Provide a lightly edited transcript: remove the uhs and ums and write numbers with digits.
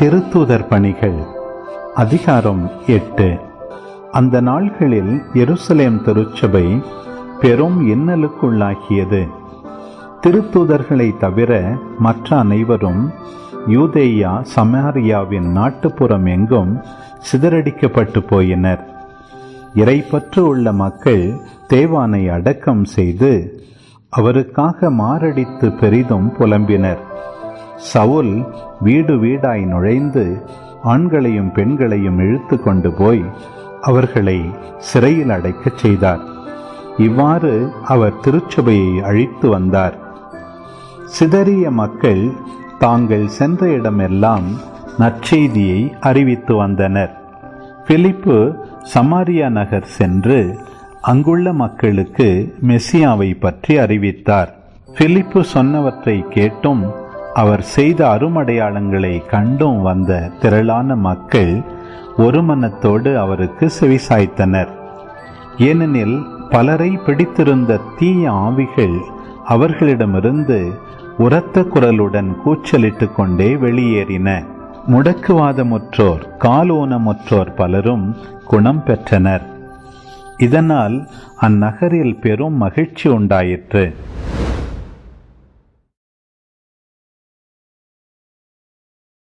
திருத்தூதர் பணிகள் அதிகாரம் 8. அந்த நாள்களில் எருசலேம் திருச்சபை பெரும் இன்னலுக்குள்ளாகியது. திருத்தூதர்களை தவிர மற்ற அனைவரும் யூதேயா சமாரியாவின் நாட்டுப்புறம் எங்கும் சிதறடிக்கப்பட்டு போயினர். இறைப்பற்று உள்ள மக்கள் தேவானை அடக்கம் செய்து அவருக்காக மாரடித்து பெரிதும் புலம்பினர். சவுல் வீடு வீடாய் நுழைந்து ஆண்களையும் பெண்களையும் இழுத்து கொண்டு போய் அவர்களை சிறையில் அடைக்கச் செய்தார். இவ்வாறு அவர் திருச்சபையை அழித்து வந்தார். சிதறிய மக்கள் தாங்கள் சென்ற இடமெல்லாம் நற்செய்தியை அறிவித்து வந்தனர். பிலிப்பு சமாரியா நகர் சென்று அங்குள்ள மக்களுக்கு மெசியாவை பற்றி அறிவித்தார். பிலிப்பு சொன்னவற்றை கேட்டும் அவர் செய்த அருமடையாளங்களை கண்டும் வந்த திரளான மக்கள் ஒரு மனத்தோடு அவருக்கு செவிசாய்த்தனர். ஏனெனில் பலரை பிடித்திருந்த தீய ஆவிகள் அவர்களிடமிருந்து உரத்த குரலுடன் கூச்சலிட்டு கொண்டே வெளியேறின. முடக்குவாதமுற்றோர் காலூனமுற்றோர் பலரும் குணம் பெற்றனர். இதனால் அந்நகரில் பெரும் மகிழ்ச்சி உண்டாயிற்று.